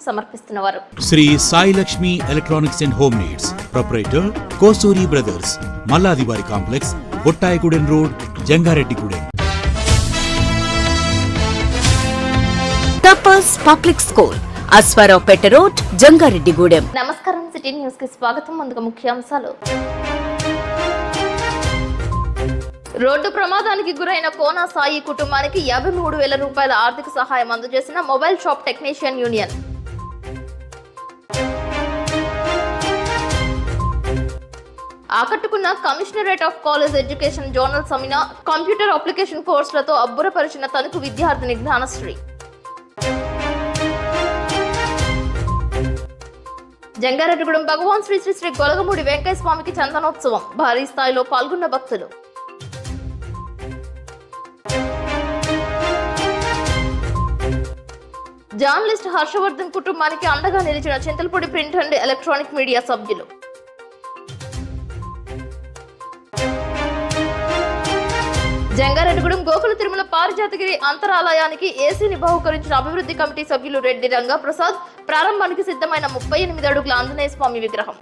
సమర్పిస్తున్నవారు. Shri Sai Lakshmi electronics and home needs proprietor Kosuri brothers, మల్లాదివారి complex, Bottayigudem road, Jangareddygudem. Tapas public school, Ashwaraopeta road, Jangareddygudem. నమస్కారం, city news కి స్వాగతం. ముందుగా ముఖ్యాంశాలు. రోడ్డు ప్రమాదానికి గురైన కోన సాయి కుటుంబానికి 53,000 రూపాయల ఆర్థిక సహాయం అందజేసిన మొబైల్ షాప్ టెక్నీషియన్ యూనియన్. ఆకట్టుకున్న commissionerate of college education zonal seminar computer application కోర్సులతో అబ్బురపరిచిన తణుకు విద్యార్థిని జ్ఞానశ్రీ. జంగారెడ్డిగూడెం భగవాన్ శ్రీ శ్రీ శ్రీ గొలగమూడి వెంకయ్య స్వామికి చందనోత్సవం, భారీ స్థాయిలో పాల్గొన్న భక్తులు. జర్నలిస్ట్ హర్షవర్ధన్ కుటుంబానికి అండగా నిలిచిన Chintalapudi print and electronic media సభ్యులు. జంగారెడ్డిగూడెం గోకుల తిరుమల పారిజాతగిరి అంతరాలయానికి ఏసీని బహుకరించిన అభివృద్ధి కమిటీ సభ్యులు రెడ్డి రంగా ప్రసాద్. ప్రారంభానికి సిద్ధమైన 38 అడుగుల ఆంజనేయ స్వామి విగ్రహం.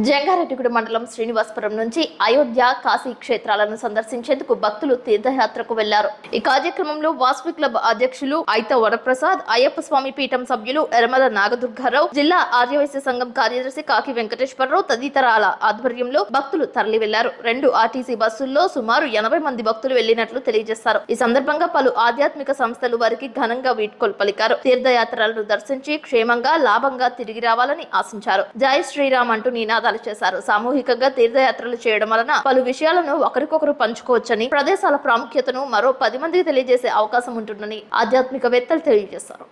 జంగారెడ్డిగూడెం మండలం శ్రీనివాసపురం నుంచి అయోధ్య, కాశీ క్షేత్రాలను సందర్శించేందుకు భక్తులు తీర్థయాత్రకు వెళ్లారు. ఈ కార్యక్రమంలో వాస్వి క్లబ్ అధ్యక్షులు ఐత వరప్రసాద్, అయ్యప్ప స్వామి పీఠం సభ్యులు ఎర్మల నాగదుర్గారావు, జిల్లా ఆర్యవైశ్య సంఘం కార్యదర్శి కాకి వెంకటేశ్వరరావు తదితరాల ఆధ్వర్యంలో భక్తులు తరలి వెళ్లారు. 2 ఆర్టీసీ బస్సుల్లో సుమారు 80 మంది భక్తులు వెళ్లినట్లు తెలియజేశారు. ఈ సందర్భంగా పలు ఆధ్యాత్మిక సంస్థలు వారికి ఘనంగా వీడ్కోలు పలికారు. తీర్థయాత్రలను దర్శించి క్షేమంగా లాభంగా తిరిగి రావాలని ఆశించారు. జై శ్రీరామ్ అంటూ నినాదాలు చేశారు. సామూహికంగా తీర్థయాత్రలు చేయడం వలన పలు విషయాలను ఒకరికొకరు పంచుకోవచ్చని, ప్రదేశాల ప్రాముఖ్యతను మరో 10 మందికి తెలియజేసే అవకాశం ఉంటుందని ఆధ్యాత్మికవేత్తలు తెలియజేశారు.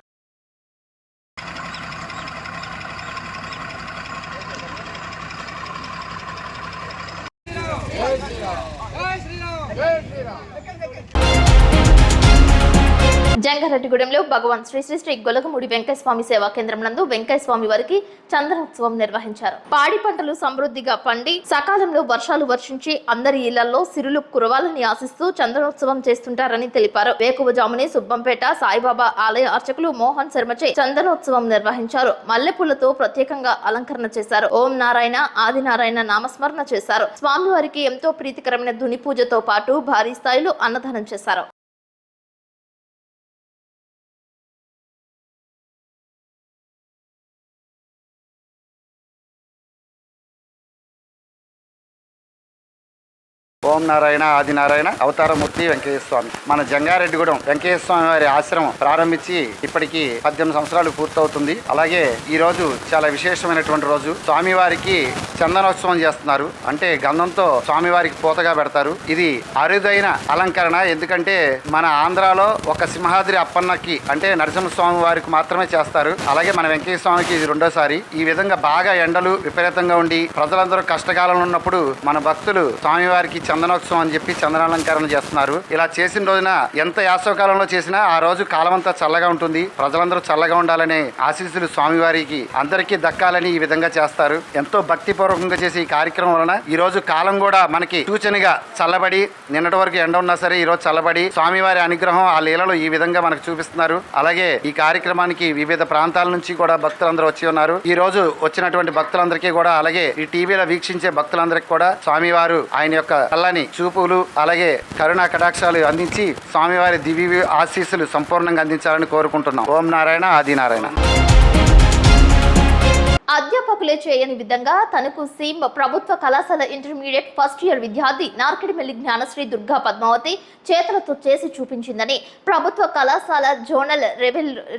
జంగారెడ్డిగూడెంలో భగవాన్ శ్రీ శ్రీ శ్రీ గొలగమూడి వెంకయ్య స్వామి సేవా కేంద్రం నందు వెంకయ్య స్వామి వారికి చందనోత్సవం నిర్వహించారు. పాడి పంటలు సమృద్ధిగా పండి సకాలంలో వర్షాలు వర్షించి అందరి ఇళ్లలో సిరులు కురవాలని ఆశిస్తూ చందనోత్సవం చేస్తుంటారని తెలిపారు. వేకువజామునే సుబ్బంపేట సాయిబాబా ఆలయ అర్చకులు మోహన్ శర్మచే చందనోత్సవం నిర్వహించారు. మల్లెపూలతో ప్రత్యేకంగా అలంకరణ చేశారు. ఓం నారాయణ, ఆది నారాయణ నామస్మరణ చేశారు. స్వామివారికి ఎంతో ప్రీతికరమైన ధుని పూజతో పాటు భారీ స్థాయిలో అన్నదానం చేశారు. ఓం నారాయణ, ఆది నారాయణ, అవతారమూర్తి వెంకయ్య స్వామి. మన జంగారెడ్డిగూడెం వెంకయ్య స్వామి వారి ఆశ్రమం ప్రారంభించి ఇప్పటికి 18 సంవత్సరాలు పూర్తవుతుంది. అలాగే ఈ రోజు చాలా విశేషమైనటువంటి రోజు. స్వామివారికి చందనోత్సవం చేస్తున్నారు. అంటే గంధంతో స్వామివారికి పూతగా పెడతారు. ఇది అరుదైన అలంకరణ. ఎందుకంటే మన ఆంధ్రాలో ఒక సింహాద్రి అప్పన్నకి అంటే నరసింహస్వామి వారికి మాత్రమే చేస్తారు. అలాగే మన వెంకయ్య స్వామికి ఇది 2వ సారి. ఈ విధంగా బాగా ఎండలు విపరీతంగా ఉండి ప్రజలందరూ కష్టకాలంలో ఉన్నప్పుడు మన భక్తులు స్వామివారికి చందనోత్సవం అని చెప్పి చందనాలంకరణ చేస్తున్నారు. ఇలా చేసిన రోజున ఎంత యాసవకాలంలో చేసినా ఆ రోజు కాలం అంతా చల్లగా ఉంటుంది. ప్రజలందరూ చల్లగా ఉండాలనే ఆశీస్సులు స్వామివారికి అందరికీ దక్కాలని ఈ విధంగా చేస్తారు. ఎంతో భక్తిపూర్వకంగా చేసే ఈ కార్యక్రమం వలన ఈ రోజు కాలం కూడా మనకి సూచనగా చల్లబడి, నిన్నటి వరకు ఎండ ఉన్నా సరే ఈ రోజు చల్లబడి స్వామివారి అనుగ్రహం ఆ లీలలో ఈ విధంగా మనకు చూపిస్తున్నారు. అలాగే ఈ కార్యక్రమానికి వివిధ ప్రాంతాల నుంచి కూడా భక్తులందరూ వచ్చి ఉన్నారు. ఈ రోజు వచ్చినటువంటి భక్తులందరికీ కూడా, అలాగే ఈ టీవీలో వీక్షించే భక్తులందరికీ కూడా స్వామివారు ఆయన యొక్క చల్లని చూపులు అలాగే కరుణా కటాక్షాలు అందించి స్వామివారి దివ్య ఆశీస్సులు సంపూర్ణంగా అందించాలని కోరుకుంటున్నాం. ఓం నారాయణ, ఆది నారాయణ. అధ్యాపకులే చేయని విధంగా తనకు సీమ్ ప్రభుత్వ కళాశాల ఇంటర్మీడియట్ ఫస్ట్ ఇయర్ విద్యార్థి నార్కిడిమెల్లి జ్ఞానశ్రీ దుర్గా పద్మావతి చేతులతో చేసి చూపించిందని ప్రభుత్వ కళాశాల జోనల్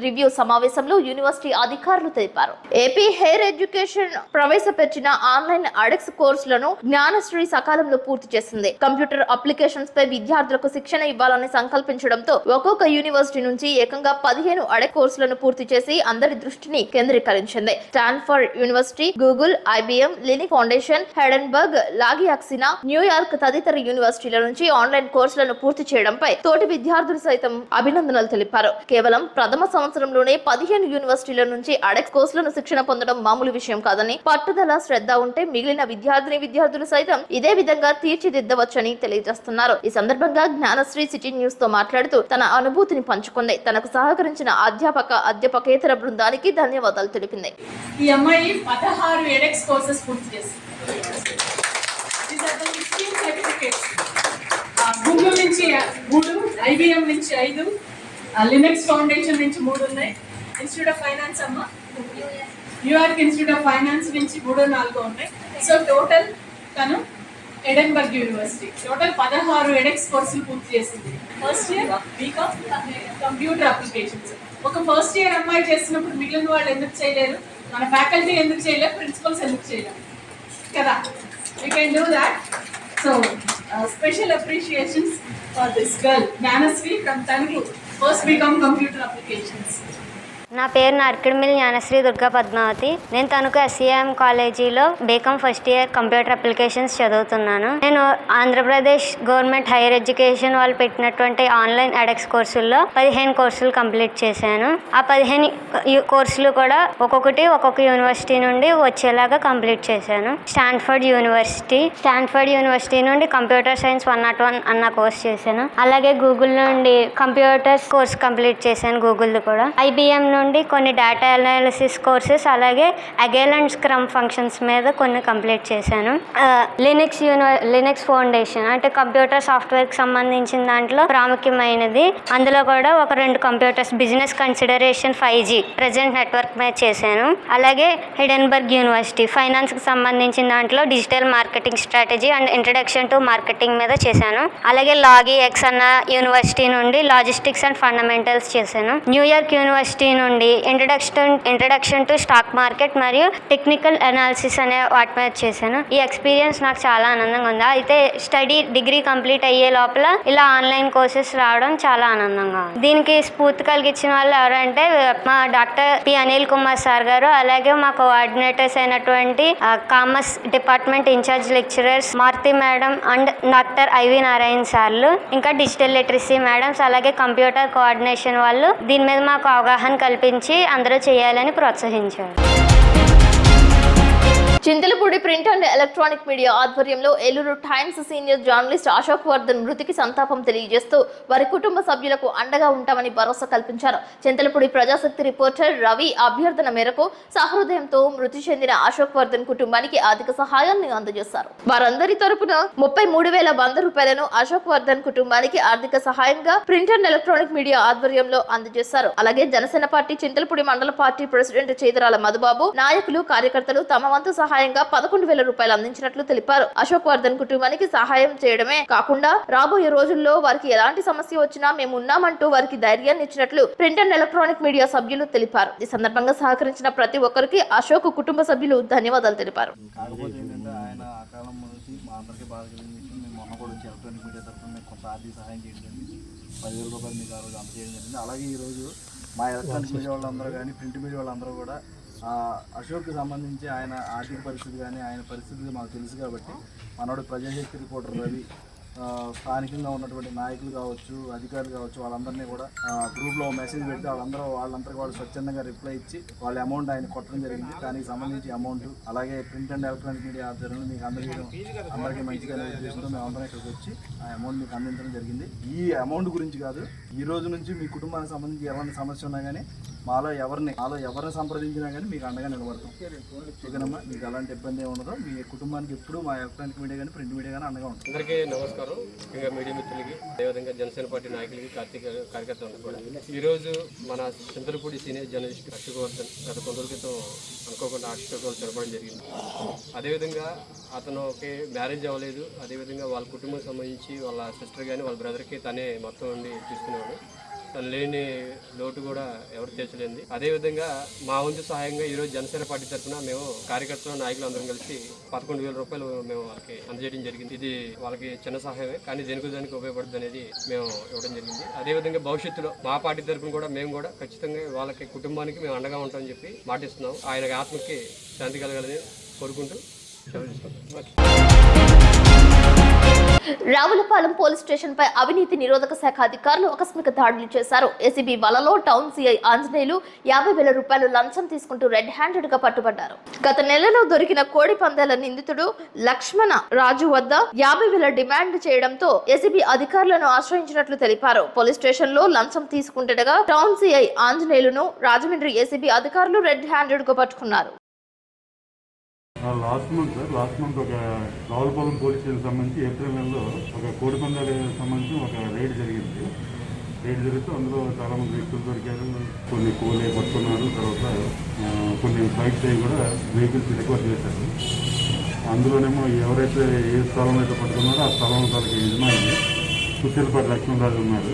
రివ్యూ సమావేశంలో యూనివర్సిటీ అధికారులు తెలిపారు. ఏపీ హైయర్ ఎడ్యుకేషన్ ప్రవేశపెట్టిన ఆన్లైన్ అడెక్స్ కోర్సులను జ్ఞానశ్రీ సకాలంలో పూర్తి చేసింది. కంప్యూటర్ అప్లికేషన్స్ పై విద్యార్థులకు శిక్షణ ఇవ్వాలని సంకల్పించడంతో ఒక్కొక్క యూనివర్సిటీ నుంచి ఏకంగా 15 అడెక్ కోర్సులను పూర్తి చేసి అందరి దృష్టిని కేంద్రీకరించింది. Stanford Stanford university, Google, IBM, లినిక్ ఫౌండేషన్, హెడెన్బర్గ్, లాగియాక్సినా, న్యూయార్క్ తదితర యూనివర్సిటీల నుంచి ఆన్లైన్ కోర్సులను పూర్తి చేయడంపై తోటి విద్యార్థులు సైతం అభినందనలు తెలిపారు. కేవలం ప్రథమ సంవత్సరంలోనే 15 యూనివర్సిటీల నుంచి అడెక్స్ కోర్సులను శిక్షణ పొందడం మామూలు విషయం కాదని, పట్టుదల, శ్రద్ధ ఉంటే మిగిలిన విద్యార్థులు సైతం ఇదే విధంగా తీర్చిదిద్దవచ్చని తెలియజేస్తున్నారు. ఈ సందర్భంగా జ్ఞానశ్రీ సిటీ న్యూస్ తో మాట్లాడుతూ తన అనుభూతిని పంచుకుంది. తనకు సహకరించిన అధ్యాపకేతర బృందానికి ధన్యవాదాలు తెలిపింది. ఈ అమ్మాయి 16 ఎడెక్స్ కోర్సెస్ పూర్తి చేసింది. గూగుల్ నుంచి 3, IBM నుంచి 5, లినక్స్ ఫౌండేషన్ నుంచి 3 ఉన్నాయి. ఇన్స్టిట్యూట్ ఆఫ్ ఫైనాన్స్ అమ్మ, న్యూయార్క్ ఇన్స్టిట్యూట్ ఆఫ్ ఫైనాన్స్ నుంచి 3, 4 ఉన్నాయి. సో టోటల్ తను ఎడెన్బర్గ్ యూనివర్సిటీ టోటల్ 16 ఎడెక్స్ కోర్సులు పూర్తి చేసింది. First year BCom computer applications. ఒక ఫస్ట్ ఇయర్ అమ్మాయి చేసినప్పుడు మిగిలిన వాళ్ళు ఎందుకు చేయలేరు, మన ఫ్యాకల్టీ ఎందుకు చేయలేరు, ప్రిన్సిపల్స్ ఎందుకు చేయలేరు కదా? We can do that. So special appreciations for this girl Gnanasri from Tanuku, first BCom computer applications. నా పేరు నర్కిడిమిల్ జ్ఞానశ్రీ దుర్గా పద్మావతి. నేను తణుకు SCM కాలేజీలో BCom first year computer applications చదువుతున్నాను. నేను ఆంధ్రప్రదేశ్ గవర్నమెంట్ హైయర్ ఎడ్యుకేషన్ వాళ్ళు పెట్టినటువంటి ఆన్లైన్ ఎడెక్స్ కోర్సుల్లో 15 కోర్సులు కంప్లీట్ చేశాను. ఆ 15 కోర్సులు కూడా ఒక్కొక్క యూనివర్సిటీ నుండి వచ్చేలాగా కంప్లీట్ చేశాను. స్టాన్ఫర్డ్ యూనివర్సిటీ నుండి కంప్యూటర్ సైన్స్ 101 అన్న కోర్స్ చేశాను. అలాగే గూగుల్ నుండి కంప్యూటర్స్ కోర్స్ కంప్లీట్ చేశాను, గూగుల్ది కూడా. IBM నుండి కొన్ని డేటా అనాలిసిస్ కోర్సెస్, అలాగే అగైల్ అండ్ స్క్రమ్ ఫంక్షన్స్ మీద కొన్ని కంప్లీట్ చేశాను. లినక్స్ ఫౌండేషన్ అంటే కంప్యూటర్ సాఫ్ట్వేర్కి సంబంధించిన దాంట్లో ప్రాముఖ్యమైనది. అందులో కూడా ఒక 2 computers, business consideration 5G present network మీద చేశాను. అలాగే హెడెన్బర్గ్ యూనివర్సిటీ ఫైనాన్స్కి సంబంధించిన దాంట్లో digital marketing strategy and introduction to marketing మీద చేశాను. అలాగే లాగియాక్స్ అన్న యూనివర్సిటీ నుండి లాజిస్టిక్స్ అండ్ ఫండమెంటల్స్ చేశాను. న్యూయార్క్ యూనివర్సిటీ నుండి ఇంట్రడక్షన్ టు స్టాక్ మార్కెట్ మరియు టెక్నికల్ అనాలిసిస్ అనే వాటి మీద చేశాను. ఈ ఎక్స్పీరియన్స్ నాకు చాలా ఆనందంగా ఉంది. అయితే డిగ్రీ కంప్లీట్ అయ్యే లోపల ఇలా ఆన్లైన్ కోర్సెస్ రావడం చాలా ఆనందంగా ఉంది. దీనికి స్ఫూర్తి కలిగించిన వాళ్ళు ఎవరంటే మా doctor P. Anil Kumar sir గారు, అలాగే మా కోఆర్డినేటర్స్ అయినటువంటి commerce department incharge lecturers Maruti madam and doctor IV Narayana సార్లు, ఇంకా డిజిటల్ లిటరసీ మేడమ్స్, అలాగే కంప్యూటర్ కోఆర్డినేషన్ వాళ్ళు దీని మీద మాకు అవగాహన కల్పించి అందరూ చేయాలని ప్రోత్సహించారు. Chintalapudi print and electronic media ఆధ్వర్యంలో Eluru times senior journalist Ashok Vardhan మృతికి సంతాపం తెలియజేస్తూ వారి కుటుంబ సభ్యులకు అండగా ఉంటామని భరోసా కల్పించారు. చింతలపూడి ప్రజాశక్తి రిపోర్టర్ రవి అభ్యర్థన మేరకు సహృదయంతో మృతి చెందిన అశోక్ వర్ధన్ కుటుంబానికి ఆర్థిక సహాయాన్ని అందజేశారు. వారందరి తరపున 33,100 రూపాయలను అశోక్ వర్ధన్ కుటుంబానికి ఆర్థిక సహాయంగా ప్రింట్ అండ్ ఎలక్ట్రానిక్ మీడియా ఆధ్వర్యంలో అందజేశారు. అలాగే జనసేన పార్టీ చింతలపూడి మండల పార్టీ ప్రెసిడెంట్ చేదరాల మధుబాబు, నాయకులు, కార్యకర్తలు తమ వంతు సహాయంగా 11,000 రూపాయలు అందించినట్లు తెలిపారు. అశోక్ వర్ధన్ కుటుంబానికి సహాయం చేయడమే కాకుండా రాబోయే రోజుల్లో వారికి ఎలాంటి సమస్య వచ్చినా మేము ఉన్నామంటూ వారికి ధైర్యాన్ని ఇచ్చినట్లు ప్రింట్ అండ్ ఎలక్ట్రానిక్ మీడియా సభ్యులు తెలిపారు. ఈ సందర్భంగా సహకరించిన ప్రతి ఒక్కరికి అశోక్ కుటుంబ సభ్యులు ధన్యవాదాలు తెలిపారు. అలాగే ఈరోజు మా ఎలక్ట్రానిక్ మీడియా వాళ్ళందరూ కానీ ప్రింట్ మీడియా వాళ్ళందరూ కూడా అశోక్కి సంబంధించి ఆయన ఆర్థిక పరిస్థితి కానీ ఆయన పరిస్థితి మాకు తెలుసు కాబట్టి మనోడు ప్రజాశక్తి రిపోర్టర్ రవి స్థానికంగా ఉన్నటువంటి నాయకులు కావచ్చు, అధికారులు కావచ్చు, వాళ్ళందరినీ కూడా గ్రూప్లో మెసేజ్ పెడితే వాళ్ళందరికీ వాళ్ళు స్వచ్ఛందంగా రిప్లై ఇచ్చి వాళ్ళ అమౌంట్ ఆయన కొట్టడం జరిగింది. దానికి సంబంధించి అమౌంట్ అలాగే ప్రింట్ అండ్ ఎలక్ట్రానిక్ మీడియా ఆధ్వర్యంలో మీకు అందరికీ మంచిగా ఉద్దేశంతో మేమందరం ఇక్కడికి వచ్చి ఆ అమౌంట్ మీకు అందించడం జరిగింది. ఈ అమౌంట్ గురించి కాదు, ఈ రోజు నుంచి మీ కుటుంబానికి సంబంధించి ఎవరైనా సమస్య ఉన్నా కానీ మాలో ఎవరిని సంప్రదించినా కానీ మీకు అండగా నిలబడతాం. ఓకేనమ్మా, మీకు అలాంటి ఇబ్బంది ఏమి ఉండదు. మీ కుటుంబానికి ఎప్పుడు మా ఎలక్ట్రానిక్ మీడియా కానీ ప్రింట్ మీడియా కానీ అండగా ఉంటుంది. అందరికీ నమస్కారం. ముఖ్యంగా మీడియా మిత్రులకి, అదేవిధంగా జనసేన పార్టీ నాయకులకి, కార్యకర్తలకు కూడా. ఈరోజు మన చింతలపూడి సీనియర్ జర్నలిస్ట్ అశోక్ వర్ధన్ గత కొంత రోజుల క్రితం అనుకోకుండా హాస్పిటల్ చనిపోవడం జరిగింది. అదేవిధంగా అతనుకి మ్యారేజ్ అవ్వలేదు. అదేవిధంగా వాళ్ళ కుటుంబం సంబంధించి వాళ్ళ సిస్టర్ కానీ వాళ్ళ బ్రదర్కి తనే మొత్తం ఉండి చూసుకునేవాడు. లేని లోటు కూడా ఎవరు తీర్చలేంది. అదేవిధంగా మా వంతు సహాయంగా ఈరోజు జనసేన పార్టీ తరఫున మేము కార్యకర్తలు నాయకులు అందరం కలిసి 11,000 రూపాయలు మేము వాళ్ళకి అందజేయడం జరిగింది. ఇది వాళ్ళకి చిన్న సహాయమే, కానీ దేనికి ఉపయోగపడుతుంది అనేది మేము ఇవ్వడం జరిగింది. అదేవిధంగా భవిష్యత్తులో మా పార్టీ తరఫున కూడా మేము కూడా ఖచ్చితంగా వాళ్ళకి కుటుంబానికి మేము అండగా ఉంటామని చెప్పి మాటిస్తున్నాం. ఆయన ఆత్మకి శాంతి కలగాలని కోరుకుంటూ రావులపాలెం పోలీస్ స్టేషన్ పై అవినీతి నిరోధక శాఖ అధికారులు ఆకస్మిక దాడులు చేశారు. ఏసీబీ వలలో టౌన్ సిఐ ఆంజనేయులు 50,000 రూపాయలు లంచం తీసుకుంటూ రెడ్ హ్యాండెడ్ గా పట్టుబడ్డారు. గత నెలలో దొరికిన కోడి పందాల నిందితుడు లక్ష్మణ రాజు వద్ద 50,000 డిమాండ్ చేయడంతో ఏసీబీ అధికారులను ఆశ్రయించినట్లు తెలిపారు. పోలీస్ స్టేషన్ లో లంచం తీసుకుంటుండగా టౌన్ సిఐ ఆంజనేయులను రాజమండ్రి ఏసీబీ అధికారులు రెడ్ హ్యాండెడ్ గా పట్టుకున్నారు. లాస్ట్ మంత్ ఒక రావులపాలెం పోలీస్ స్టేషన్ సంబంధించి ఏప్రిల్ నెలలో ఒక కోడి పందాలకు సంబంధించి ఒక రైడ్ జరిగింది. రైడ్ జరిగితే అందులో చాలామంది వ్యక్తులు దొరికారు, కొన్ని కోళ్ళే పట్టుకున్నారు. తర్వాత కొన్ని ఫ్లైట్స్ అవి కూడా వెహికల్స్ రికవర్ చేశారు. అందులోనేమో ఎవరైతే ఏ స్థలం అయితే పట్టుకున్నారో ఆ స్థలం తనకి యజమాని కుర్చీలపాటి లక్ష్మణరాజు ఉన్నారు.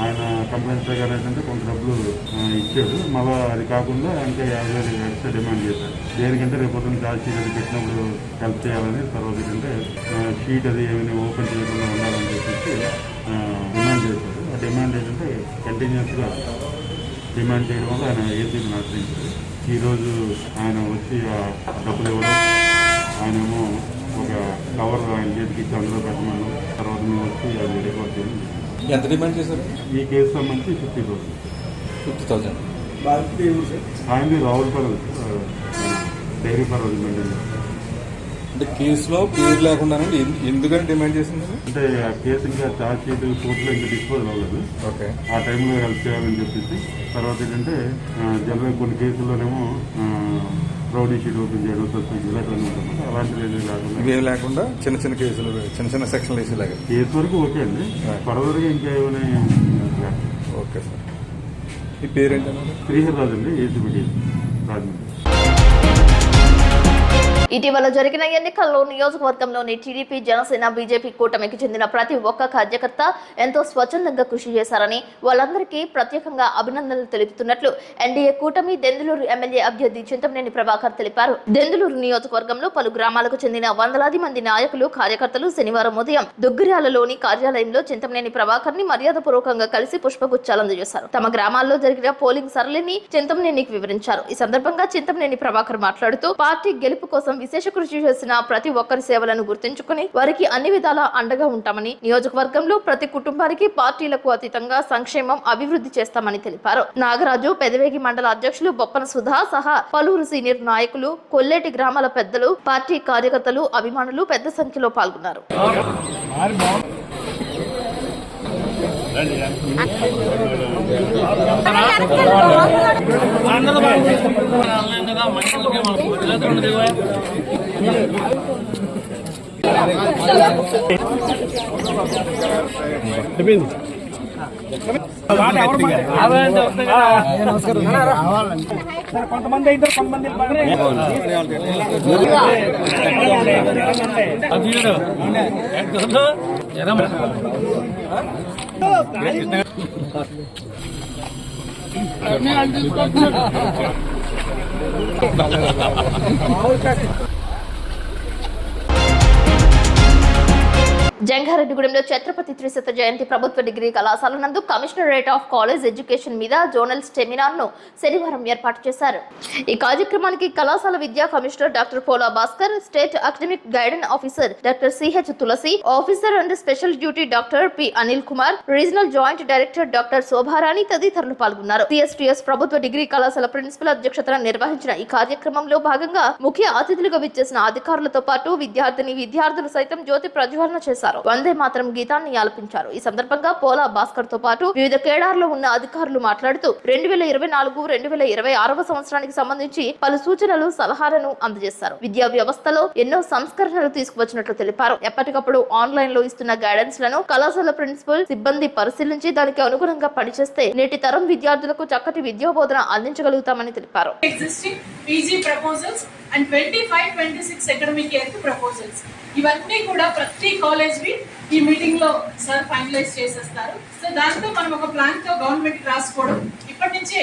ఆయన కంప్లైంట్ ప్రకారం ఏంటంటే కొంత డబ్బులు ఇచ్చాడు. మళ్ళీ అది కాకుండా ఇంకా 50,000 ఎక్స్ట్రా డిమాండ్ చేశారు. దేనికంటే రేపు పొద్దున్న ఛార్జ్ షీట్ అది పెట్టినప్పుడు హెల్ప్ చేయాలని, తర్వాత ఏంటంటే షీట్ అది ఏమైనా ఓపెన్ చేయకుండా ఉండాలని చెప్పేసి డిమాండ్ చేశారు. ఆ డిమాండ్ ఏంటంటే కంటిన్యూస్గా డిమాండ్ చేయడం వల్ల ఆయన ఏసీబీని ఆశ్రయించారు. ఈరోజు ఆయన వచ్చి ఆ డబ్బులు ఇవ్వడం, ఆయనేమో ఒక కవర్ ఆయన చేతికి ఇచ్చి అందులో పెట్టమన్నాం. తర్వాత మేము వచ్చి అది రికార్డ్ చేయడం. ఎంత డిమాండ్ చేశారు? ఈ కేసు సంబంధించి 50,000. ఆయనది రావులపాలెం డైరీ ఫార్మ్ మెయింటైన్. అంటే కేసులో పేరు లేకుండానండి ఎందుకని డిమాండ్ చేసింది? అంటే ఆ కేసు ఇంకా ఛార్జ్ షీట్ కోర్టులో ఇంకా డిస్పోజ్ అవ్వలేదు. ఓకే, ఆ టైంలో హెల్ప్ చేయాలని చెప్పేసి. తర్వాత ఏంటంటే జనరల్ కొన్ని కేసుల్లోనేమో రౌడీ షీట్ ఓపెన్ చేయడం, సస్పెండ్ ఇలాంటివన్నీ ఉంటుంది. అలాంటివి ఇవేమి లేకుండా చిన్న చిన్న కేసులు, చిన్న సెక్షన్లు వేసేలాగా కేసు వరకు ఓకే అండి. ఫర్దర్గా ఇంకా ఏమైనా. Okay sir. ఈ పేరేంటన్నా? శ్రీహర్ రాజు అండి, ఏసీబీ రాజమండ్రి. ఇటీవల జరిగిన ఎన్నికల్లో నియోజకవర్గంలోని టీడీపీ, జనసేన, బీజేపీ కూటమికి చెందిన ప్రతి ఒక్క కార్యకర్త ఎంతో స్వచ్ఛందంగా కృషి చేశారని, వాళ్ళందరికీ ప్రత్యేకంగా అభినందనలు తెలుపుతున్నట్లు ఎన్డీఏ కూటమి దెందులూరు ఎమ్మెల్యే అభ్యర్థి చింతమనేని ప్రభాకర్ తెలిపారు. దెందులూరు నియోజకవర్గంలో పలు గ్రామాలకు చెందిన వందలాది మంది నాయకులు, కార్యకర్తలు శనివారం ఉదయం దుగ్గిరాలలోని కార్యాలయంలో చింతమనేని ప్రభాకర్ ని మర్యాదపూర్వకంగా కలిసి పుష్పగుచ్చాలు అందజేశారు. తమ గ్రామాల్లో జరిగిన పోలింగ్ సరళిని చింతమనేనికి వివరించారు. ఈ సందర్భంగా చింతమనేని ప్రభాకర్ మాట్లాడుతూ పార్టీ గెలుపు కోసం విశేష కృషి చేసిన ప్రతి ఒక్కరి సేవలను గుర్తుంచుకుని వారికి అన్ని విధాలా అండగా ఉంటామని, నియోజకవర్గంలో ప్రతి కుటుంబానికి పార్టీలకు అతీతంగా సంక్షేమం, అభివృద్ధి చేస్తామని తెలిపారు. నాగరాజు, పెదవేగి మండల అధ్యక్షులు బొప్పన సుధా సహా పలువురు సీనియర్ నాయకులు, కొల్లేటి గ్రామాల పెద్దలు, పార్టీ కార్యకర్తలు, అభిమానులు పెద్ద సంఖ్యలో పాల్గొన్నారు. కొంతమంది అయితే కొంతమంది జంగారెడ్డిగూడెంలో ఛత్రపతి త్రిశత జయంతి ప్రభుత్వ డిగ్రీ కళాశాల నందు కమిషనరేట్ ఆఫ్ కాలేజ్ ఎడ్యుకేషన్ మీద జోనల్ సెమినార్ ను శనివారం ఏర్పాటు చేశారు. ఈ కార్యక్రమానికి కళాశాల విద్యా commissioner doctor Pola Bhaskar, state academic guidance officer doctor CH Tulasi, officer and special duty doctor P Anil Kumar, regional joint director doctor Shobharani తదితరులు పాల్గొన్నారు. సిఎస్టిఎస్ ప్రభుత్వ డిగ్రీ కళాశాల ప్రిన్సిపల్ అధ్యక్షతన నిర్వహించిన ఈ కార్యక్రమంలో భాగంగా ముఖ్య అతిథులుగా విచ్చేసిన అధికారులతో పాటు విద్యార్థులు సైతం జ్యోతి ప్రజ్వలన చేశారు. వందే మాతరం గీతాన్ని ఆలపించారు. ఈ సందర్భంగా పోలా భాస్కర్ తో పాటు వివిధ కేడార్లో ఉన్న అధికారులు మాట్లాడుతూ 2024-2026 సంవత్సరానికి సంబంధించి పలు సూచనలు, సలహాలను అందజేశారు. విద్యా వ్యవస్థలో ఎన్నో సంస్కరణలు తీసుకువచ్చినట్లు తెలిపారు. ఎప్పటికప్పుడు ఆన్లైన్ లో ఇస్తున్న గైడెన్స్ లను కళాశాల ప్రిన్సిపల్ సిబ్బంది పరిశీలించి దానికి అనుగుణంగా పనిచేస్తే నేటి తరం విద్యార్థులకు చక్కటి విద్యాబోధన అందించగలుగుతామని తెలిపారు. అండ్ 25-26 అకాడమిక్ ఇయర్ కి ప్రపోజల్స్. ఇవన్నీ కూడా ప్రతి కాలేజ్వి ఈ మీటింగ్ లో సార్ ఫైనలైజ్ చేసేస్తారు. సో దాంతో మనం ఒక ప్లాన్ తో గవర్నమెంట్ రాసుకోవడం, ఇప్పటి నుంచే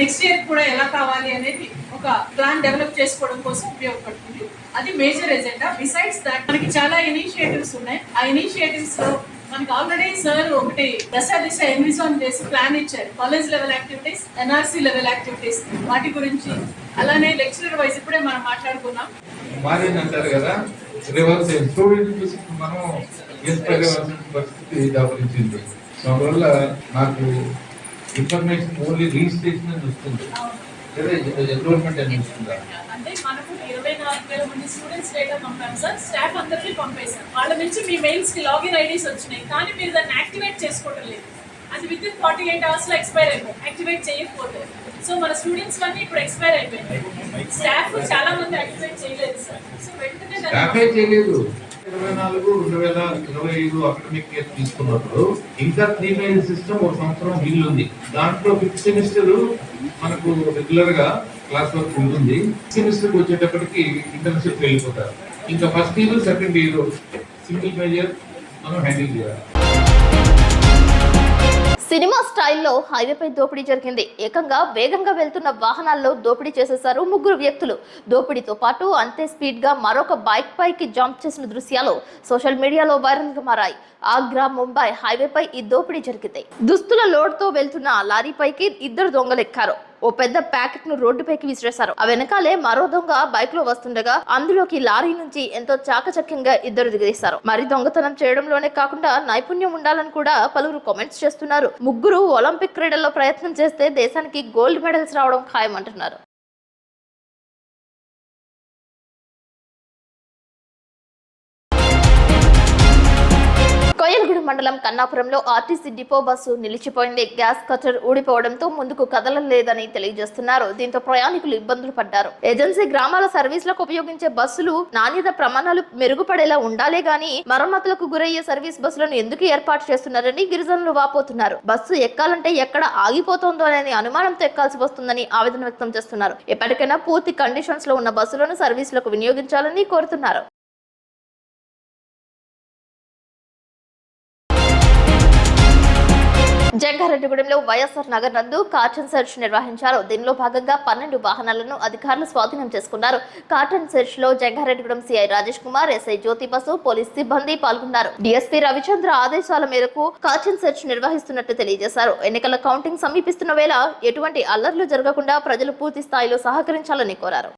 నెక్స్ట్ ఇయర్ కూడా ఎలా కావాలి అనేది ఒక ప్లాన్ డెవలప్ చేసుకోవడం కోసం ఉపయోగపడుతుంది. అది మేజర్ ఎజెండా. బిసైడ్స్ దాట్ మనకి చాలా ఇనిషియేటివ్స్ ఉన్నాయి. ఆ ఇనిషియేటివ్స్ లో మనకి ఆల్రెడీ సార్ ఒకటి దశ ఎన్విజన్ చేసి ప్లాన్ ఇచ్చారు. College level activities, NRC level activities, వాటి గురించి. అలానే లెక్చరర్ వైజ్ ఇప్పుడే మనం మాట్లాడుకున్నాం. మారేంటారు కదా, రివర్స్ స్టూడెంట్ మనం ఇన్స్పైర్ అవ్వాల్సిన పరిస్థితి దాపరించింది. సో అందువల్ల నాకు ఇన్ఫర్మేషన్ ఓన్లీ రిజిస్ట్రేషన్ అని వస్తుంది, ఎన్రోల్మెంట్ అని వస్తుందా? అంటే మనకు 24,000 మంది స్టూడెంట్స్ డేటా పంపాం సార్. స్టాఫ్ అందరికీ పంపేశాం. వాళ్ళ నుంచి మీ మెయిల్స్ కి లాగిన్ ఐడీస్ వచ్చినాయి, కానీ మీరు దాన్ని యాక్టివేట్ చేసుకోవడం లేదు. అది విత్ ఇన్ 48 hours లో ఎక్స్పైర్ అయిపోయింది యాక్టివేట్ చేయకపోతే. సో మన స్టూడెంట్స్ అన్ని ఇప్పుడు ఎక్స్పైర్ అయిపోయింది. స్టాఫ్ చాలా మంది యాక్టివేట్ చేయలేదు సార్. సో వెంటనే 24-2025 అకాడమిక్ ఇయర్ తీసుకున్నప్పుడు ఇంకా 3 మెయిల్ సిస్టమ్ ఒక సంవత్సరం బిల్ ఉంది. దాంట్లో 5th సెమిస్టర్ మనకు రెగ్యులర్ గా క్లాస్ వర్క్ ఉంటుంది. సెమిస్టర్ వచ్చేటప్పటికి ఇంటర్న్షిప్ వెళ్ళిపోతారు. ఇంకా first year second year single major మనం హ్యాండిల్ చేయాలి. సినిమా స్టైల్లో హైవేపై దోపిడీ జరిగింది. ఏకంగా వేగంగా వెళ్తున్న వాహనాల్లో దోపిడీ చేసేశారు 3 వ్యక్తులు. దోపిడీతో పాటు అంతే స్పీడ్ గా మరొక బైక్ పైకి జంప్ చేసిన దృశ్యాలు సోషల్ మీడియాలో వైరల్ గా మారాయి. ఆగ్రా ముంబై హైవేపై ఈ దోపిడీ జరిగింది. దుస్తుల లోడ్ తో వెళ్తున్న లారీ పైకి 2 దొంగలెక్కారు. ఓ పెద్ద ప్యాకెట్ ను రోడ్డుపైకి విసిరేశారు. ఆ వెనకాలే మరో దొంగ బైక్ లో వస్తుండగా అందులోకి లారీ నుంచి ఎంతో చాకచక్యంగా 2 దిగేశారు. మరి దొంగతనం చేయడంలోనే కాకుండా నైపుణ్యం ఉండాలని కూడా పలువురు కామెంట్స్ చేస్తున్నారు. 3 ఒలింపిక్ క్రీడల్లో ప్రయత్నం చేస్తే దేశానికి గోల్డ్ మెడల్స్ రావడం ఖాయమంటున్నారు. కోయలగూడ మండలం కన్నాపురంలో ఆర్టీసీ డిపో బస్సు నిలిచిపోయింది. గ్యాస్ కటర్ ఊడిపోవడంతో ముందుకు కదలలేదని తెలియజేస్తున్నారు. దీంతో ప్రయాణికులు ఇబ్బందులు పడ్డారు. ఏజెన్సీ గ్రామాల సర్వీసులకు ఉపయోగించే బస్సులు నాణ్యత ప్రమాణాలు మెరుగుపడేలా ఉండాలే గాని మరమ్మతులకు గురయ్యే సర్వీస్ బస్సులను ఎందుకు ఏర్పాటు చేస్తున్నారని గిరిజనులు వాపోతున్నారు. బస్సు ఎక్కాలంటే ఎక్కడ ఆగిపోతుందో అనే అనుమానంతో ఎక్కాల్సి వస్తుందని ఆవేదన వ్యక్తం చేస్తున్నారు. ఎప్పటికైనా పూర్తి కండిషన్స్ లో ఉన్న బస్సులను సర్వీసులకు వినియోగించాలని కోరుతున్నారు. జంగారెడ్డిగూడెంలో వైఎస్ఆర్ నగర్ నందు కార్టన్ సెర్చ్ నిర్వహించారు. దీనిలో భాగంగా 12 వాహనాలను అధికారులు స్వాధీనం చేసుకున్నారు. కార్టన్ సెర్చ్ లో జంగారెడ్డిగూడెం సిఐ రాజేష్ కుమార్, ఎస్ఐ జ్యోతి బసు, పోలీస్ సిబ్బంది పాల్గొన్నారు. డిఎస్పీ రవిచంద్ర ఆదేశాల మేరకు కార్టన్ సెర్చ్ నిర్వహిస్తున్నట్టు తెలియజేశారు. ఎన్నికల కౌంటింగ్ సమీపిస్తున్న వేళ ఎటువంటి అల్లర్లు జరగకుండా ప్రజలు పూర్తి స్థాయిలో సహకరించాలని కోరారు.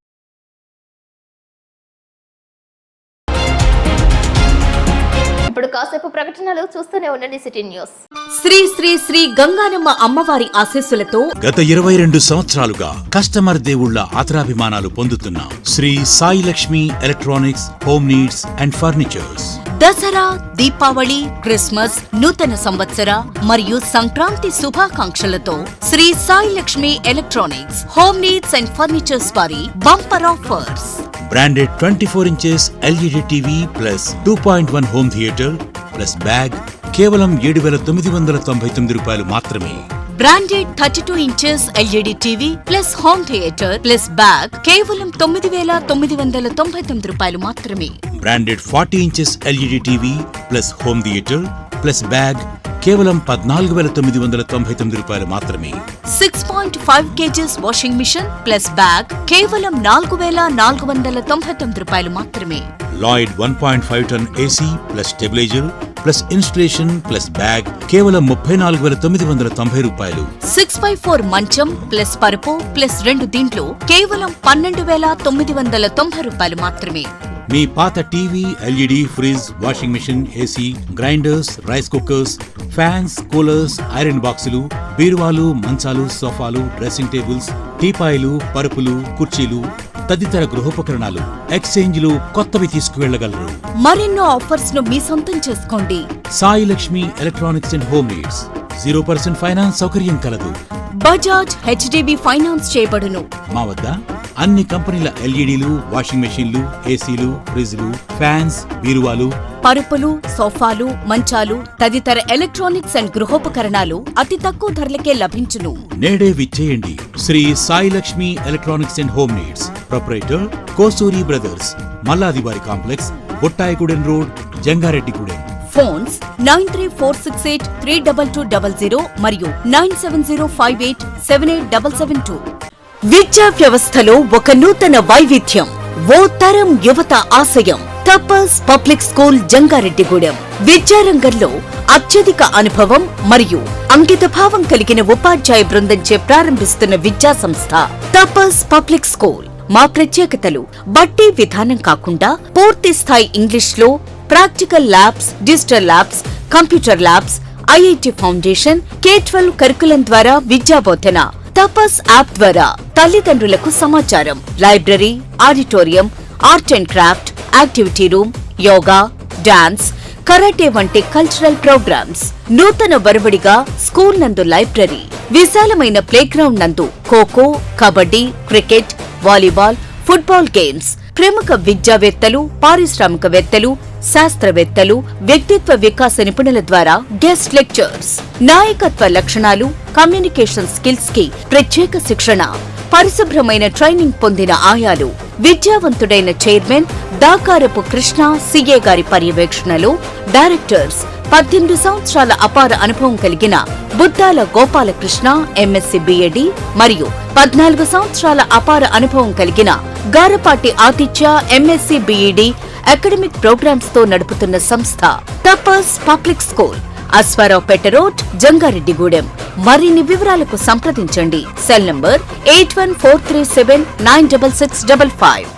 ఇప్పుడు కాసేపు ప్రకటనలు చూస్తూనే ఉండండి సిటీ న్యూస్. శ్రీ శ్రీ శ్రీ గంగానమ్మ అమ్మవారి ఆశీస్సులతో గత 22 సంవత్సరాలుగా కస్టమర్ దేవుళ్ల ఆదరాభిమానాలు పొందుతున్న Shri Sai Lakshmi electronics, home needs and furnitures Dasara, Deepavali, Christmas, నూతన సంవత్సర మరియు సంక్రాంతి శుభాకాంక్షలతో Shri Sai Lakshmi electronics, home needs and furnitures వారి bumper offers. Branded 24 inches LED TV plus 2.1 home theatre plus bag కేవలం 7,999 రూపాయలు మాత్రమే. Branded 32 inches LED TV plus home theatre plus bag కేవలం 9,999 రూపాయలు మాత్రమే. Branded 40 inches LED TV plus home theatre plus bag కేవలం 14,999 రూపాయలు మాత్రమే. 6.5 kgs washing machine plus bag కేవలం 4,499 రూపాయలు మాత్రమే. Lloyd 1.5 ton AC plus stabiliser plus installation plus bag కేవలం 34,990 రూపాయలు. 6x4 మంచం ప్లస్ పరుపు ప్లస్ 2 దిండ్లు కేవలం 12,990 రూపాయలు మాత్రమే. మీ పాత TV, LED, fridge, washing machine, AC, grinders, rice cookers, fans, coolers, iron బాక్సులు, బీరువాలు, మంచాలు, సోఫాలు, డ్రెస్సింగ్ టేబుల్స్, టీపాయిలు, పరుపులు, కుర్చీలు తదితర గృహోపకరణాలు ఎక్స్చేంజ్లు కొత్తవి తీసుకువెళ్లగలరు. మరెన్నో ఆఫర్స్ ను మీ సొంతం చేసుకోండి. Sai Lakshmi electronics and home needs 0% finance సౌకర్యం కలదు. బజాజ్, హెచ్డిబి ఫైనాన్స్ చేయబడును. మా వద్ద అన్ని కంపెనీల ఎల్ఈడీలు, వాషింగ్ మెషీన్లు, ఏసీలు, ఫ్రిజ్లు, ఫ్యాన్స్, బీరువాలు, పరుపులు, సోఫాలు, మంచాలు తదితర ఎలక్ట్రానిక్స్ అండ్ గృహోపకరణాలు అతి తక్కువ ధరలకే లభించును. నేడే విచ్చేయండి. Shri Sai Lakshmi electronics and home needs, proprietor Kosuri brothers, మల్లాదివారి complex, Bottayigudem road, Jangareddygudem. Phones 9346832200 మరియు 9705878772. విద్యా వ్యవస్థలో ఒక నూతన వైవిధ్యం, ఓ తరం యువత ఆశయం. తపస్ పబ్లిక్ స్కూల్, జంగారెడ్డిగూడెం. విద్యారంగంలో అత్యధిక అనుభవం మరియు అంకితభావం కలిగిన ఉపాధ్యాయ బృందంచే ప్రారంభిస్తున్న విద్యా సంస్థ తపస్ పబ్లిక్ స్కూల్. మా ప్రత్యేకతలు: బట్టి విధానం కాకుండా పూర్తి స్థాయి ఇంగ్లీష్లో practical labs, digital labs, computer labs, IIT foundation, K-12 curriculum ద్వారా విద్యాబోధన. తపస్ యాప్ ద్వారా తల్లిదండ్రులకు సమాచారం, library, auditorium, art and craft, activity room, yoga, dance, karate వంటి కల్చరల్ ప్రోగ్రామ్స్. నూతన వరవడిగా స్కూల్ నందు లైబ్రరీ, విశాలమైన ప్లేగ్రౌండ్ నందు kho kho, kabaddi, cricket, volleyball, football games. ప్రముఖ విద్యావేత్తలు, పారిశ్రామికవేత్తలు, శాస్త్రవేత్తలు, వ్యక్తిత్వ వికాస నిపుణుల ద్వారా గెస్ట్ లెక్చర్స్. నాయకత్వ లక్షణాలు, కమ్యూనికేషన్ స్కిల్స్ కి ప్రత్యేక శిక్షణ. పరిశుభ్రమైన ట్రైనింగ్ పొందిన ఆయాలు. విద్యావంతుడైన చైర్మన్ దాకారపు కృష్ణ సిఏ గారి పర్యవేక్షణలో డైరెక్టర్స్. 18 సంవత్సరాల అపార అనుభవం కలిగిన బుద్దాల గోపాలకృష్ణ MSc BAd మరియు 14 సంవత్సరాల అపార అనుభవం కలిగిన గారపాటి ఆతిథ్య MSc BEd అకాడమిక్ ప్రోగ్రామ్స్ తో నడుపుతున్న సంస్థ Tapas public school, Ashwaraopeta road, Jangareddygudem. మరిన్ని వివరాలకు సంప్రదించండి. Cell number 8143796655.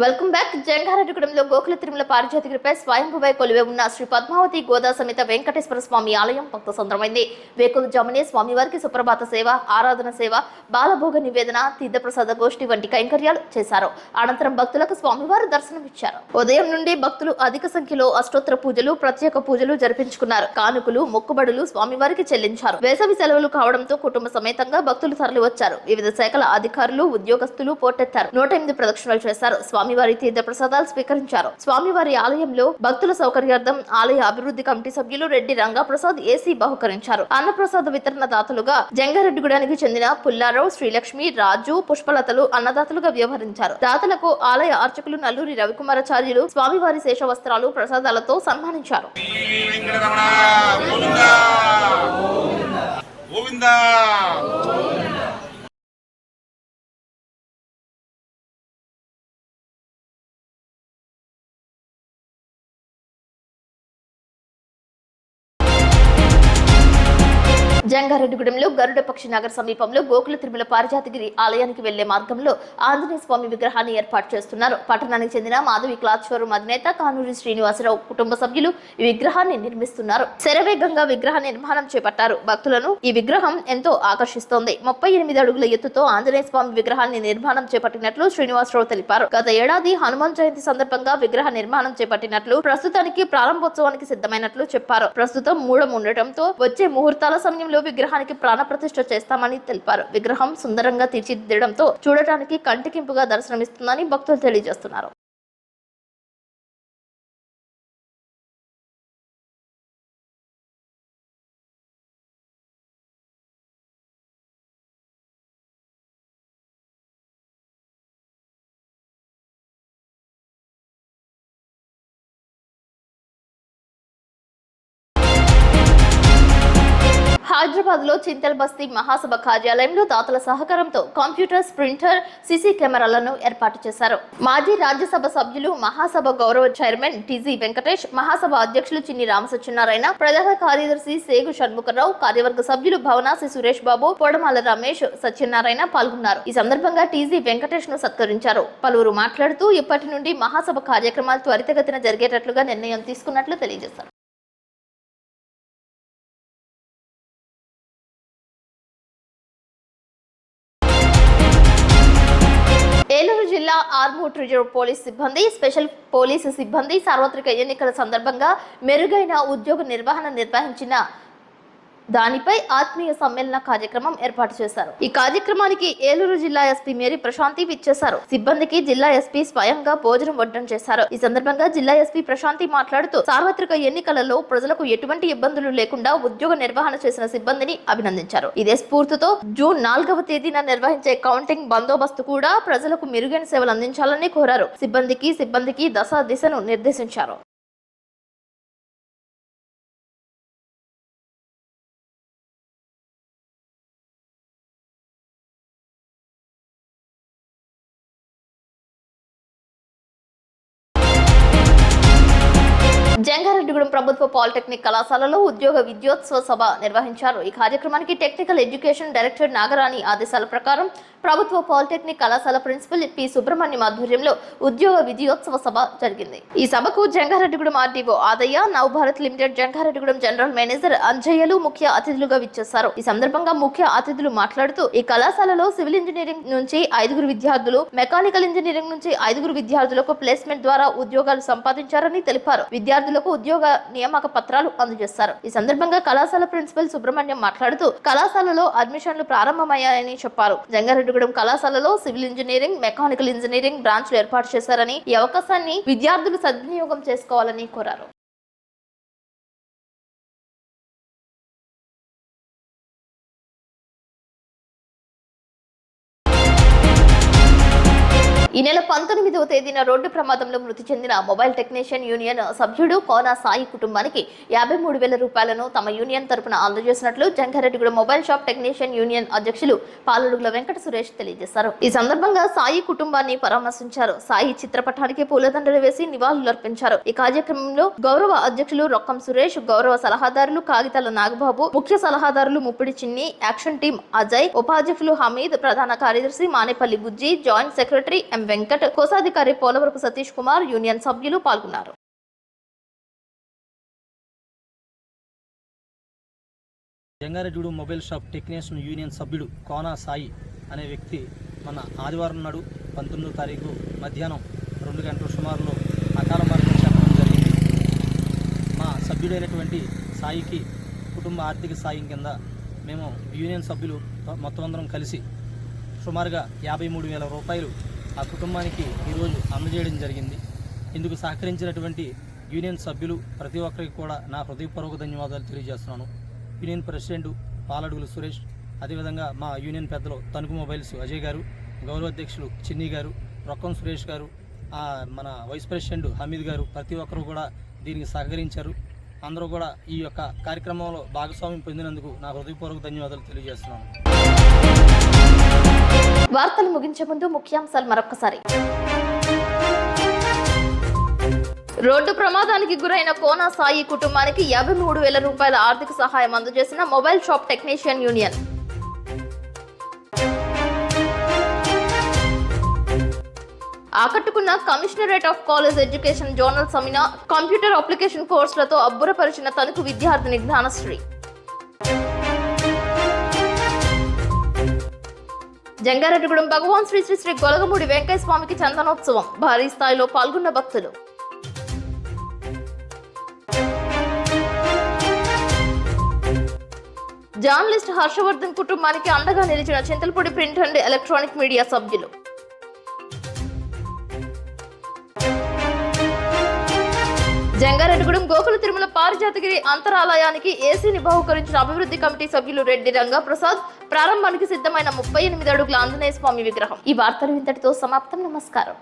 Welcome back. జంగారెడ్డిగూడెంలో గోకుల తిరుమల పారిజాతిగిరిపై స్వయంభువై కొలువే ఉన్న శ్రీ పద్మావతి గోదా సమేత వెంకటేశ్వర స్వామి ఆలయం భక్త సంద్రమైంది. వేకువజామునే స్వామివారికి సుప్రభాత సేవ, ఆరాధన సేవ, బాలభోగ నివేదన, తీర్థప్రసాద గోష్ఠి వంటి కైంకర్యాలు చేశారు. అనంతరం భక్తులకు స్వామివారు దర్శనమిచ్చారు. ఉదయం నుండి భక్తులు అధిక సంఖ్యలో అష్టోత్తర పూజలు, ప్రత్యేక పూజలు జరిపించుకున్నారు. కానుకలు, మొక్కుబడులు స్వామివారికి చెల్లించారు. వేసవి సెలవులు కావడంతో కుటుంబ సమేతంగా భక్తులు తరలివచ్చారు. వివిధ శాఖల అధికారులు, ఉద్యోగస్తులు పోటెత్తారు. 108 ప్రదక్షిణలు చేశారు. స్వామివారి తీర్థ ప్రసాదాలు స్వీకరించారు. స్వామివారి ఆలయంలో భక్తుల సౌకర్యార్థం ఆలయ అభివృద్ధి కమిటీ సభ్యులు రెడ్డి రంగాప్రసాద్ ఏసీ బహుకరించారు. అన్నప్రసాద వితరణ దాతలుగా జంగారెడ్డిగూడానికి చెందిన పుల్లారావు, శ్రీలక్ష్మి, రాజు, పుష్పలతలు అన్నదాతలుగా వ్యవహరించారు. దాతలకు ఆలయ అర్చకులు నల్లూరి రవికుమారాచార్యులు స్వామివారి శేష వస్త్రాలు, ప్రసాదాలతో సన్మానించారు. జంగారెడ్డిగూడెంలో గరుడ పక్షి నగర్ సమీపంలో గోకుల తిరుమల పారిజాతగిరి ఆలయానికి వెళ్లే మార్గంలో ఆంజనేయ స్వామి విగ్రహాన్ని ఏర్పాటు చేస్తున్నారు. పట్టణానికి చెందిన మాధవి క్లాత్ షోరూమ్ అధినేత కానూరి శ్రీనివాసరావు కుటుంబ సభ్యులు ఈ విగ్రహాన్ని నిర్మిస్తున్నారు. శరవేగంగా విగ్రహ నిర్మాణం చేపట్టారు. భక్తులను ఈ విగ్రహం ఎంతో ఆకర్షిస్తోంది. 38 అడుగుల ఎత్తుతో ఆంజనేయ స్వామి విగ్రహాన్ని నిర్మాణం చేపట్టినట్లు శ్రీనివాసరావు తెలిపారు. గత ఏడాది హనుమాన్ జయంతి సందర్భంగా విగ్రహ నిర్మాణం చేపట్టినట్లు, ప్రస్తుతానికి ప్రారంభోత్సవానికి సిద్ధమైనట్లు చెప్పారు. ప్రస్తుతం మూఢం ఉండటంతో వచ్చే ముహూర్తాల సమయంలో విగ్రహానికి ప్రాణ ప్రతిష్ఠ చేస్తామని తెలిపారు. విగ్రహం సుందరంగా తీర్చిదిద్దడంతో చూడటానికి కంటికింపుగా దర్శనమిస్తుందని భక్తులు తెలియజేస్తున్నారు. హైదరాబాద్ లో చింతల్ బస్తీ మహాసభ కార్యాలయంలో దాతల సహకారంతో కంప్యూటర్స్, ప్రింటర్, సీసీ కెమెరాలను ఏర్పాటు చేశారు. మాజీ రాజ్యసభ సభ్యులు, మహాసభ గౌరవ చైర్మన్ టీజీ వెంకటేష్, మహాసభ అధ్యక్షులు చిన్ని రామసత్యనారాయణ, ప్రధాన కార్యదర్శి సేగు షణ్ముఖరావు, కార్యవర్గ సభ్యులు భవనాసి సురేష్ బాబు, పొడమాల రమేష్, సత్యనారాయణ పాల్గొన్నారు. ఈ సందర్భంగా టీజీ వెంకటేష్ ను సత్కరించారు. పలువురు మాట్లాడుతూ ఇప్పటి నుండి మహాసభ కార్యక్రమాలు త్వరితగతిన జరిగేటట్లుగా నిర్ణయం తీసుకున్నట్లు తెలియజేశారు. ఏలూరు జిల్లా ఆర్మూర్ రిజర్వ్ పోలీస్ సిబ్బంది, స్పెషల్ పోలీసు సిబ్బంది సార్వత్రిక ఎన్నికల సందర్భంగా మెరుగైన ఉద్యోగ నిర్వహణ నిర్వహించిన దానిపై ఆత్మీయ సమ్మేళన కార్యక్రమం ఏర్పాటు చేశారు. ఈ కార్యక్రమానికి ఏలూరు జిల్లా ఎస్పీ మేరీ ప్రశాంతి విచ్చేశారు. సిబ్బందికి జిల్లా ఎస్పీ స్వయంగా భోజనం వడ్డం చేశారు. ఈ సందర్భంగా జిల్లా ఎస్పీ ప్రశాంతి మాట్లాడుతూ సార్వత్రిక ఎన్నికలలో ప్రజలకు ఎటువంటి ఇబ్బందులు లేకుండా ఉద్యోగ నిర్వహణ చేసిన సిబ్బందిని అభినందించారు. ఇదే స్ఫూర్తితో జూన్ 4వ తేదీన నిర్వహించే కౌంటింగ్ బందోబస్తు కూడా ప్రజలకు మెరుగైన సేవలు అందించాలని కోరారు. సిబ్బందికి దిశను నిర్దేశించారు. జంగారెడ్డిగూడెం ప్రభుత్వ పాలిటెక్నిక్ కళాశాలలో ఉద్యోగ విద్యోత్సవ సభ నిర్వహించారు. ఈ కార్యక్రమానికి టెక్నికల్ ఎడ్యుకేషన్ డైరెక్టర్ నాగరాణి ఆదేశాల ప్రకారం ప్రభుత్వ పాలిటెక్నిక్ కళాశాల ప్రిన్సిపల్ పి సుబ్రహ్మణ్యం ఆధ్వర్యంలో ఉద్యోగ విద్యోత్సవ సభ జరిగింది. ఈ సభకు Jangareddygudem RDO Adayya, Navabharat limited Jangareddygudem general manager అంజయ్యలు ముఖ్య అతిథులుగా విచ్చేశారు. ఈ సందర్భంగా ముఖ్య అతిథులు మాట్లాడుతూ ఈ కళాశాలలో సివిల్ ఇంజనీరింగ్ నుంచి 5 విద్యార్థులు, మెకానికల్ ఇంజనీరింగ్ నుంచి 5 విద్యార్థులకు ప్లేస్మెంట్ ద్వారా ఉద్యోగాలు సంపాదించారని తెలిపారు. విద్యార్థులకు ఉద్యోగ నియామక పత్రాలు అందజేశారు. ఈ సందర్భంగా కళాశాల ప్రిన్సిపల్ సుబ్రహ్మణ్యం మాట్లాడుతూ కళాశాలలో అడ్మిషన్లు ప్రారంభమయ్యాయని చెప్పారు. జంగారెడ్డిగూడెం కళాశాలలో సివిల్ ఇంజనీరింగ్, మెకానికల్ ఇంజనీరింగ్ బ్రాంచ్లు ఏర్పాటు చేశారని, ఈ అవకాశాన్ని విద్యార్థులు సద్వినియోగం చేసుకోవాలని కోరారు. ఈ నెల 19వ తేదీన రోడ్డు ప్రమాదంలో మృతి చెందిన మొబైల్ టెక్నీషియన్ యూనియన్ సభ్యుడు కోనా సాయి కుటుంబానికి 53,000 రూపాయలను తమ యూనియన్ తరపున అందజేసినట్లు Jangareddygudem mobile shop technician union అధ్యక్షులు పాలడుగుల వెంకట సురేష్ తెలియజేశారు. ఈ సందర్భంగా సాయి కుటుంబాన్ని పరామర్శించారు. సాయి చిత్రపటానికి పూలదండలు వేసి నివాళులర్పించారు. ఈ కార్యక్రమంలో గౌరవ అధ్యక్షులు రొక్కం సురేష్, గౌరవ సలహాదారులు కాగితాల నాగబాబు, ముఖ్య సలహాదారులు ముప్పిడి చిన్ని, యాక్షన్ టీం అజయ్, ఉపాధ్యక్షులు హమీద్, ప్రధాన కార్యదర్శి మానేపల్లి బుజ్జి, జాయింట్ సెక్రటరీ వెంకట్, కోశాధికారి పోలవరపు సతీష్ కుమార్, యూనియన్ సభ్యులు పాల్గొన్నారు. Jangareddygudem mobile shop technician union సభ్యుడు కోనా సాయి అనే వ్యక్తి మన ఆదివారం నాడు 19వ తారీఖు మధ్యాహ్నం 2 గంటల సుమారులో అకాల మరణం చెందడం జరిగింది. మా సభ్యుడైనటువంటి సాయికి కుటుంబ ఆర్థిక సాయం కింద మేము యూనియన్ సభ్యులు మొత్తం అందరం కలిసి సుమారుగా 53,000 రూపాయలు ఆ కుటుంబానికి ఈరోజు అందజేయడం జరిగింది. ఇందుకు సహకరించినటువంటి యూనియన్ సభ్యులు ప్రతి ఒక్కరికి కూడా నా హృదయపూర్వక ధన్యవాదాలు తెలియజేస్తున్నాను. యూనియన్ ప్రెసిడెంట్ పాలడుగుల సురేష్, అదేవిధంగా మా యూనియన్ పెద్దలు తణుకు మొబైల్స్ అజయ్ గారు, గౌరవ అధ్యక్షులు చిన్ని గారు, రొక్కం సురేష్ గారు, మన వైస్ ప్రెసిడెంట్ హమీద్ గారు, ప్రతి ఒక్కరు కూడా దీనికి సహకరించారు. అందరూ కూడా ఈ యొక్క కార్యక్రమంలో భాగస్వామ్యం పొందినందుకు నా హృదయపూర్వక ధన్యవాదాలు తెలియజేస్తున్నాను. వార్తలు ముగించే ముందు ముఖ్యాంశాలు మరొకసారి. రోడ్డు ప్రమాదానికి గురైన కోన సాయి కుటుంబానికి 53,000 రూపాయల ఆర్థిక సహాయం అందజేసిన మొబైల్ షాప్ టెక్నీషియన్ యూనియన్. ఆకట్టుకున్న commissionerate of college education zonal seminar computer application కోర్సులతో అబ్బురపరిచిన తణుకు విద్యార్థిని జ్ఞానశ్రీ. జంగారెడ్డిగూడెం భగవాన్ శ్రీ శ్రీ శ్రీ గొలగమూడి వెంకయ్య స్వామికి చందనోత్సవం భారీ స్థాయిలో పాల్గొన్న భక్తులు. జర్నలిస్ట్ హర్షవర్ధన్ కుటుంబానికి అండగా నిలిచిన Chintalapudi print and electronic media సభ్యులు. జంగారెడ్డిగూడెం గోకుల తిరుమల పారిజాతగిరి అంతరాలయానికి ఏసీని బహుకరించిన అభివృద్ధి కమిటీ సభ్యులు రెడ్డి రంగప్రసాద్. ప్రారంభానికి సిద్ధమైన 38 అడుగుల ఆంజనేయ స్వామి విగ్రహం. ఈ వార్తలు ఇంతటితో సమాప్తం. నమస్కారం.